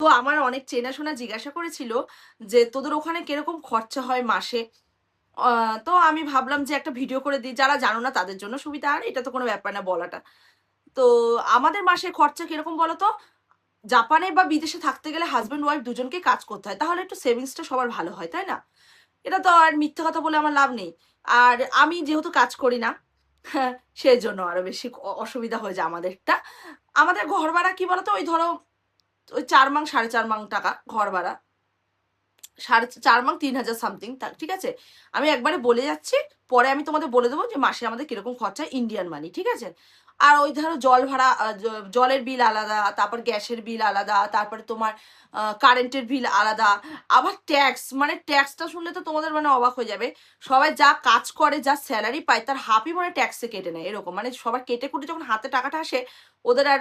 তো আমার অনেক চেনাশোনা জিজ্ঞাসা করেছিল যে তোদের ওখানে কিরকম খরচা হয় মাসে। তো আমি ভাবলাম যে একটা ভিডিও করে দিই, যারা জানো না তাদের জন্য সুবিধা, আর এটা তো কোনো ব্যাপার না বলাটা। তো আমাদের মাসে খরচা কিরকম বলো তো? জাপানে বা বিদেশে থাকতে গেলে হাজব্যান্ড ওয়াইফ দুজনকেই কাজ করতে হয়, তাহলে একটু সেভিংসটা সবার ভালো হয়, তাই না? এটা তো আর মিথ্যে কথা বলে আমার লাভ নেই। আর আমি যেহেতু কাজ করি না, হ্যাঁ, সেই জন্য আরো বেশি অসুবিধা হয়ে যায় আমাদেরটা। আমাদের ঘর ভাড়া কি বলতো, ওই ধরো ওই 4 মাং 4.5 মাং টাকা ঘর ভাড়া, 4.5 মাং 3,000 সামথিং, ঠিক আছে? আমি একবারে বলে যাচ্ছি, পরে আমি তোমাদের বলে দেবো যে মাসে আমাদের কিরকম খরচা ইন্ডিয়ান মানি, ঠিক আছে? আর ওই ধরো জল ভাড়া, জলের বিল আলাদা, তারপর গ্যাসের বিল আলাদা, তারপরে তোমার কারেন্টের বিল আলাদা, আবার ট্যাক্স, মানে ট্যাক্সটা শুনলে তো তোমাদের মানে অবাক হয়ে যাবে। সবাই যা কাজ করে, যা স্যালারি পায় তার হাফই মানে ট্যাক্সে কেটে নেয়, এরকম মানে সবার কেটে কুটে যখন হাতে টাকাটা আসে, ওদের আর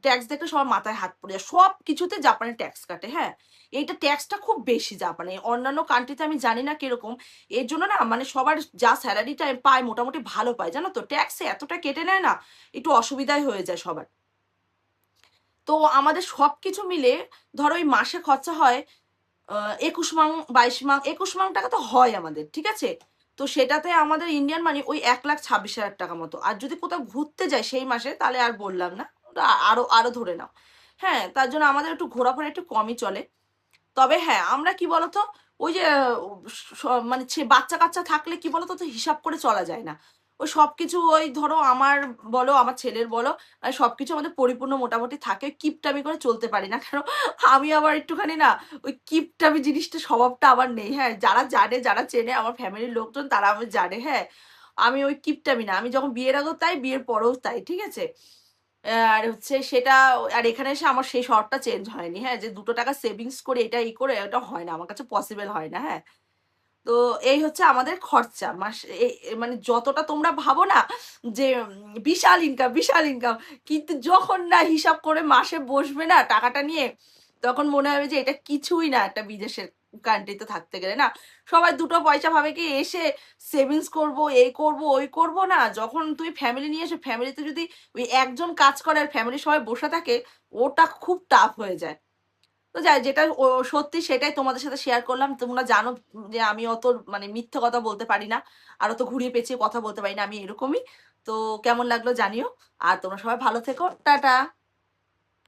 ট্যাক্স দেখলে সবার মাথায় হাত পড়ে যায়। সব কিছুতে জাপানে ট্যাক্স কাটে, হ্যাঁ। এইটা ট্যাক্সটা খুব বেশি জাপানে, অন্যান্য কান্ট্রিতে আমি জানি না কিরকম। এর জন্য না মানে সবার যা স্যালারিটা পায় মোটামুটি ভালো পায়, জানো তো, ট্যাক্সে এতটা কেটে নেয় না, একটু অসুবিধাই হয়ে যায় সবার। তো আমাদের সব কিছু মিলে ধরো ওই মাসে খরচা হয় 21 মাং 22 মাং, 21 মাং টাকা তো হয় আমাদের, ঠিক আছে? তো সেটাতে আমাদের ইন্ডিয়ান মানি ওই 1,26,000 টাকা মতো। আর যদি কোথাও ঘুরতে যায় সেই মাসে, তাহলে আর বললাম না, ওটা আরো আরো ধরে নাও। হ্যাঁ, তার জন্য আমাদের একটু ঘোরাফেরা একটু কমই চলে। তবে হ্যাঁ, আমরা কি বলতো, ওই যে মানে বাচ্চা কাচ্চা থাকলে কি বলতো, তো হিসাব করে চলা যায় না। ওই সবকিছু ওই ধরো আমার বলো আমার ছেলের বলো, মানে সবকিছু আমাদের পরিপূর্ণ মোটামুটি থাকে, ওই কিপটামি করে চলতে পারি না। কারণ আমি আবার একটুখানি না, ওই কিপটামি জিনিসটা স্বভাবটা আবার নেই, হ্যাঁ। যারা জানে, যারা চেনে আমার ফ্যামিলির লোকজন, তারা আমি জানে, হ্যাঁ। আমি ওই কিপটামি না, আমি যখন বিয়ের আগেও তাই, বিয়ের পরেও তাই, ঠিক আছে? আর হচ্ছে সেটা, আর এখানে এসে আমার সেই শহরটা চেঞ্জ হয়নি, হ্যাঁ, যে 2 টাকা সেভিংস করে এটা ই করে এটা হয় না, আমার কাছে পসিবল হয় না, হ্যাঁ। তো এই হচ্ছে আমাদের খরচা মাস, মানে যতটা তোমরা ভাবো না যে বিশাল ইনকাম বিশাল ইনকাম, কিন্তু যখন না হিসাব করে মাসে বসবে না টাকাটা নিয়ে, তখন মনে হবে যে এটা কিছুই না একটা বিদেশের কান্ট্রিতে থাকতে গেলে, না। সবাই দুটো পয়সা ভাবে কি এসে সেভিংস করব, এই করব, ওই করব, না। যখন তুমি ফ্যামিলি নিয়ে এসে ফ্যামিলিতে যদি ওই একজন কাজ করে আর ফ্যামিলি সবাই বসে থাকে, ওটা খুব টাফ হয়ে যায়। তো যাই, যেটা সত্যি সেটাই তোমাদের সাথে শেয়ার করলাম। তোমরা জানো যে আমি অত মানে মিথ্যে কথা বলতে পারি না, আর অত ঘুরিয়ে পেঁচিয়ে কথা বলতে পারি না, আমি এরকমই। তো কেমন লাগলো জানিও। আর তোমরা সবাই ভালো থেকো, টাটা।